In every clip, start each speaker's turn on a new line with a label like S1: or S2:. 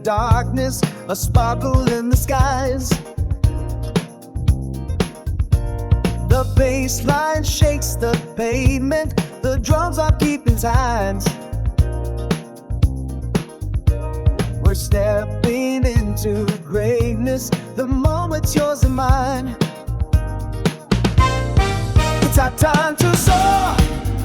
S1: darkness, a sparkle in the skies. The bass line shakes the pavement, the drums are keeping time. We're stepping into greatness, the moment's yours and mine. It's our time to soar,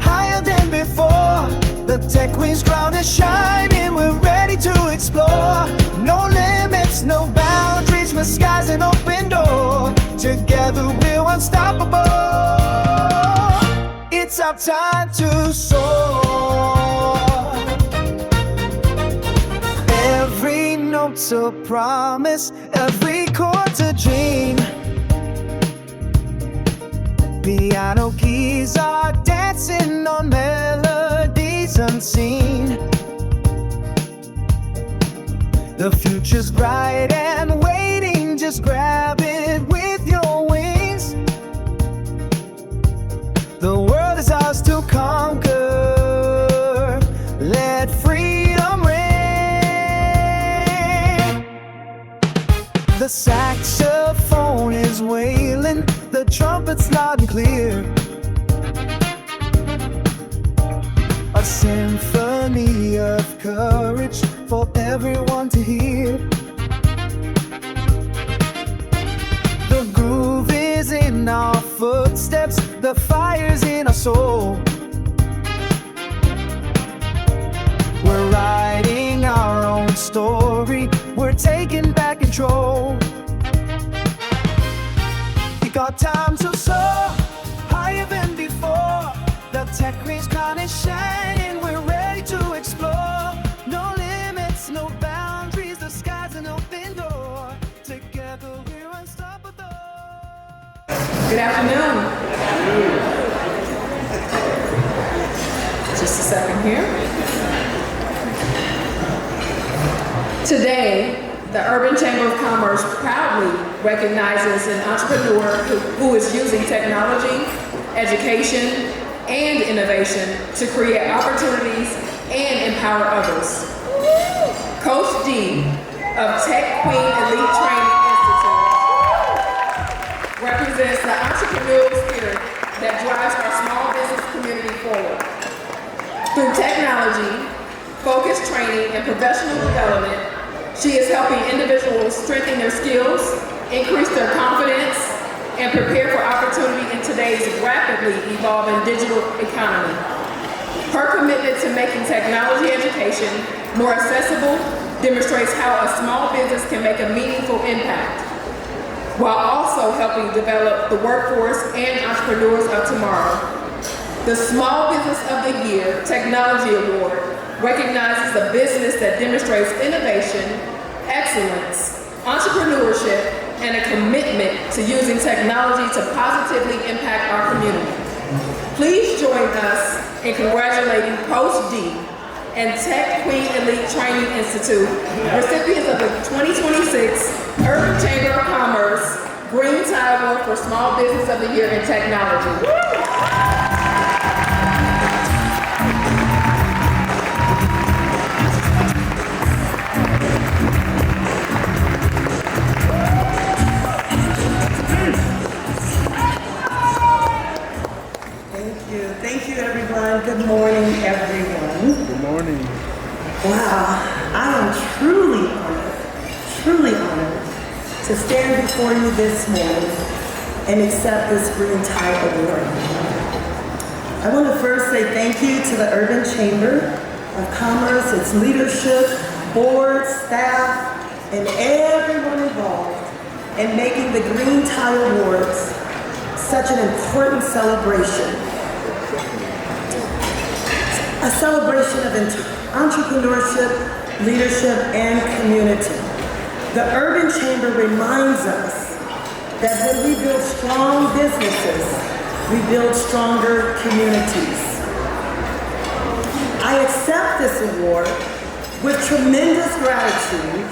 S1: higher than before. The tech queen's crown is shining, we're ready to explore. No limits, no boundaries, the sky's an open door. Together we're unstoppable. It's our time to soar. Every note's a promise, every chord's a dream. Piano keys are dancing on melodies unseen. The future's bright and waiting, just grab it with your wings. The world is ours to conquer, let freedom reign. The saxophone is wailing, the trumpet's loud and clear. A symphony of courage for everyone to hear. The groove is in our footsteps, the fire's in our soul. We're writing our own story, we're taking back control. We got time to soar, higher than before. The tech queen's crown is shining, we're ready to explore. No limits, no boundaries, the sky's an open door. Together we're unstoppable.
S2: Good afternoon. Just a second here. Today, the Urban Chamber of Commerce proudly recognizes an entrepreneur who is using technology, education, and innovation to create opportunities and empower others. Coach D of Tech Queen Elite Training Institute represents the entrepreneurial spirit that drives our small business community forward. Through technology, focused training, and professional development, she is helping individuals strengthen their skills, increase their confidence, and prepare for opportunity in today's rapidly evolving digital economy. Her commitment to making technology education more accessible demonstrates how a small business can make a meaningful impact, while also helping develop the workforce and entrepreneurs of tomorrow. The Small Business of the Year Technology Award recognizes a business that demonstrates innovation, excellence, entrepreneurship, and a commitment to using technology to positively impact our community. Please join us in congratulating Coach D and Tech Queen Elite Training Institute, recipients of the 2026 Urban Chamber of Commerce Green Tie Award for Small Business of the Year in Technology.
S3: Thank you, everyone. Good morning, everyone.
S4: Good morning.
S3: Wow, I am truly honored to stand before you this morning and accept this Green Tie Award. I want to first say thank you to the Urban Chamber of Commerce, its leadership, board, staff, and everyone involved in making the Green Tie Awards such an important celebration. A celebration of entrepreneurship, leadership, and community. The Urban Chamber reminds us that when we build strong businesses, we build stronger communities. I accept this award with tremendous gratitude,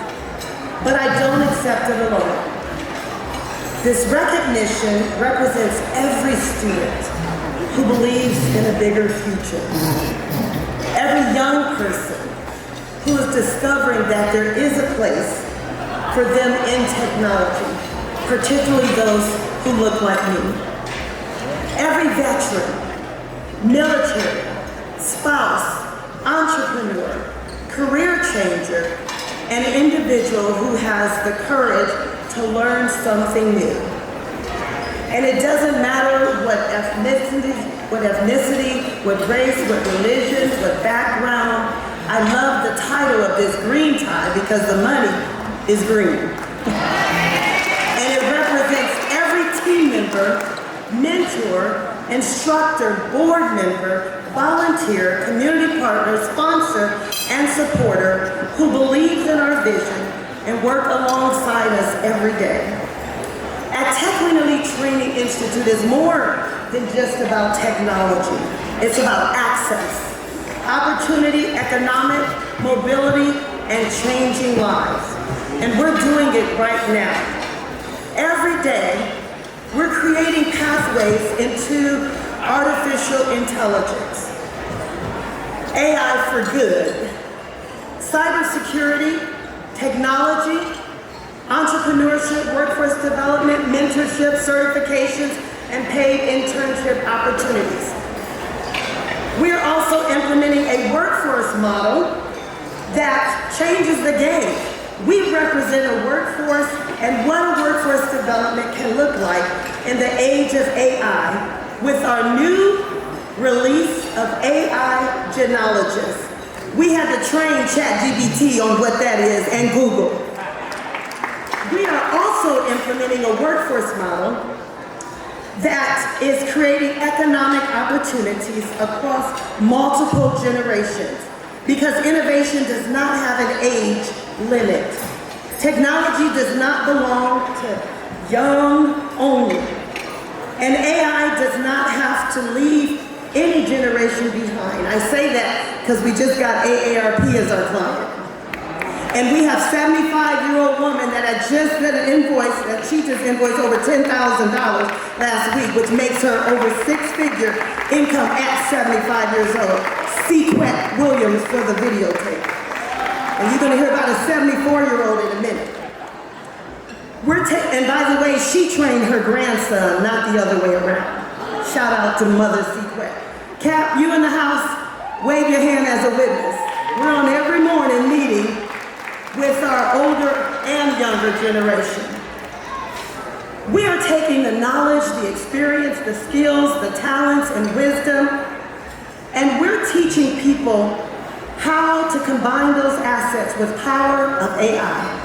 S3: but I don't accept it alone. This recognition represents every student who believes in a bigger future. Every young person who is discovering that there is a place for them in technology, particularly those who look like me. Every veteran, military, spouse, entrepreneur, career changer, and individual who has the courage to learn something new. And it doesn't matter what ethnicity, what race, what religion, what background. I love the title of this green tie because the money is green. And it represents every team member, mentor, instructor, board member, volunteer, community partner, sponsor, and supporter who believes in our vision and work alongside us every day. At Tech Elite Training Institute is more than just about technology. It's about access, opportunity, economic, mobility, and changing lives. And we're doing it right now. Every day, we're creating pathways into artificial intelligence, AI for good, cybersecurity, technology, entrepreneurship, workforce development, mentorship, certifications, and paid internship opportunities. We are also implementing a workforce model that changes the game. We represent a workforce and what a workforce development can look like in the age of AI with our new release of AI Genologist. We had to train ChatGPT on what that is and Google. We are also implementing a workforce model that is creating economic opportunities across multiple generations because innovation does not have an age limit. Technology does not belong to young only. And AI does not have to leave any generation behind. I say that because we just got AARP as our client. And we have a 75-year-old woman that had just been an invoice, that she just invoiced over $10,000 last week, which makes her over six-figure income at 75 years old. CQETI Williams for the videotape. And you're gonna hear about a 74-year-old in a minute. And by the way, she trained her grandson, not the other way around. Shout out to Mother CQETI. Cap, you in the house, wave your hand as a witness. We're on every morning meeting with our older and younger generation. We are taking the knowledge, the experience, the skills, the talents, and wisdom, and we're teaching people how to combine those assets with power of AI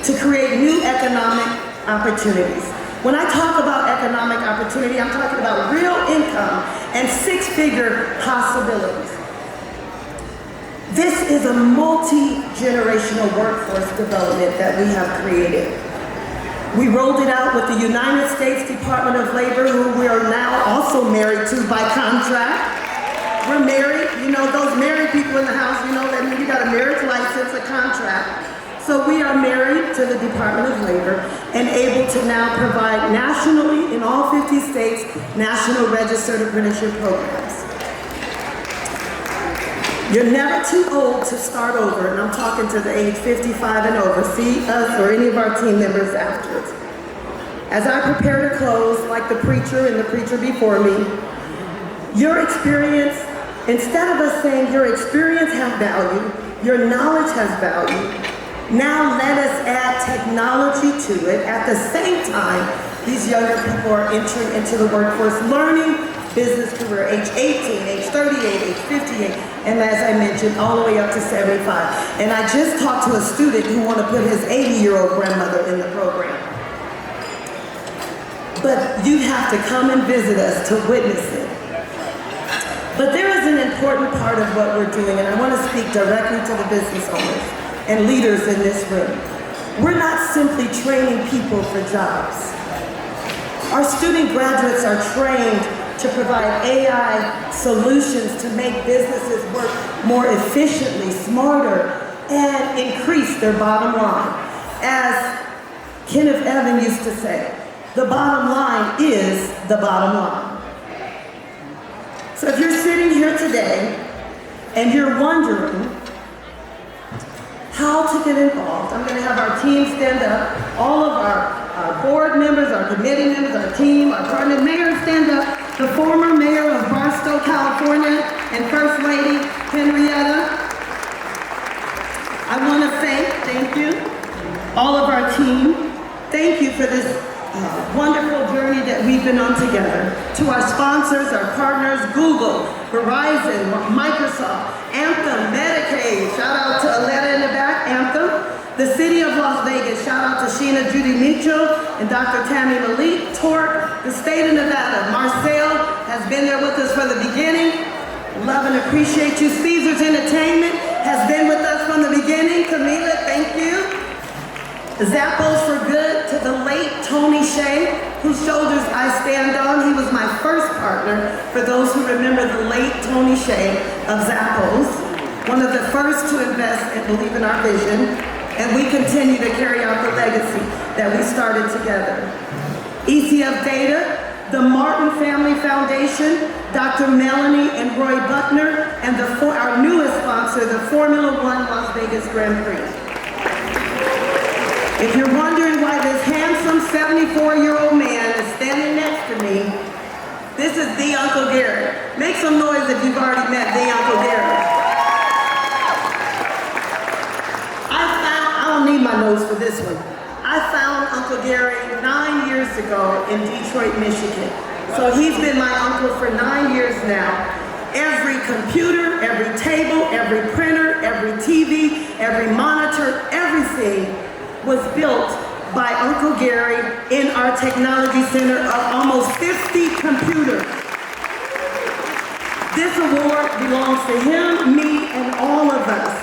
S3: to create new economic opportunities. When I talk about economic opportunity, I'm talking about real income and six-figure possibilities. This is a multi-generational workforce development that we have created. We rolled it out with the United States Department of Labor, who we are now also married to by contract. We're married, you know, those married people in the house, you know, that you got a marriage license, a contract. So we are married to the Department of Labor and able to now provide nationally, in all 50 states, national registered apprenticeship programs. You're never too old to start over, and I'm talking to the age 55 and over. See us or any of our team members afterwards. As I prepare to close, like the preacher and the preacher before me, your experience, instead of us saying your experience has value, your knowledge has value, now let us add technology to it. At the same time, these younger people are entering into the workforce, learning business career, age 18, age 38, age 58, and as I mentioned, all the way up to 75. And I just talked to a student who wanted to put his 80-year-old grandmother in the program. But you have to come and visit us to witness it. But there is an important part of what we're doing, and I want to speak directly to the business owners and leaders in this room. We're not simply training people for jobs. Our student graduates are trained to provide AI solutions to make businesses work more efficiently, smarter, and increase their bottom line. As Kenneth Evan used to say, the bottom line is the bottom line. So if you're sitting here today and you're wondering, how to get involved. I'm going to have our team stand up. All of our board members, our committee members, our team, our partner mayor stand up. The former mayor of Barstow, California, and First Lady Henrietta. I want to thank you, all of our team. Thank you for this wonderful journey that we've been on together. To our sponsors, our partners, Google, Verizon, Microsoft, Anthem, Medicaid, shout out to Aletta in the back, Anthem. The City of Las Vegas, shout out to Sheena Judy Mitchell and Dr. Tammy Malik, Torque. The state of Nevada, Marcel has been there with us from the beginning. Love and appreciate you. Caesars Entertainment has been with us from the beginning. Camila, thank you. Zappos for Good, to the late Tony Shea, whose shoulders I stand on. He was my first partner, for those who remember the late Tony Shea of Zappos, one of the first to invest and believe in our vision, and we continue to carry out the legacy that we started together. ECF Data, the Martin Family Foundation, Dr. Melanie and Roy Buckner, and our newest sponsor, the Formula One Las Vegas Grand Prix. If you're wondering why this handsome 74-year-old man is standing next to me, this is the Uncle Gary. Make some noise if you've already met the Uncle Gary. I don't need my nose for this one. I found Uncle Gary 9 years ago in Detroit, Michigan. So he's been my uncle for 9 years now. Every computer, every table, every printer, every TV, every monitor, everything was built by Uncle Gary in our technology center of almost 50 computers. This award belongs to him, me, and all of us.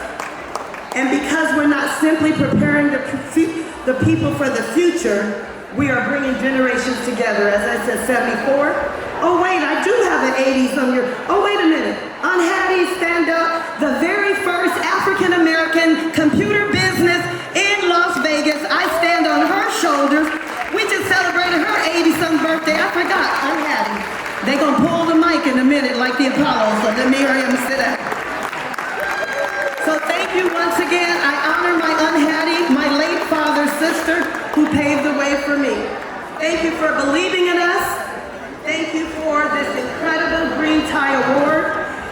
S3: And because we're not simply preparing the people for the future, we are bringing generations together. As I said, 74. Oh wait, I do have an 80-some year. Oh wait a minute. Aunt Hattie, stand up. The very first African-American computer business in Las Vegas. I stand on her shoulders. We just celebrated her 80-some birthday. I forgot. Aunt Hattie. They're gonna pull the mic in a minute like the Apollo, so let me hurry up and sit down. So thank you once again. I honor my Aunt Hattie, my late father's sister, who paved the way for me. Thank you for believing in us. Thank you for this incredible Green Tie Award.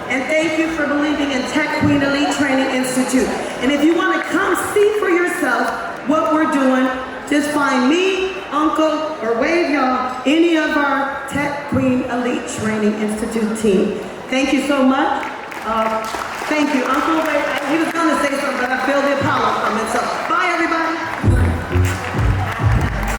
S3: And thank you for believing in Tech Queen Elite Training Institute. And if you want to come see for yourself what we're doing, just find me, Uncle, or wave y'all, any of our Tech Queen Elite Training Institute team. Thank you so much. Thank you, Uncle. Wait, he was going to say something, but I feel the Apollo coming, so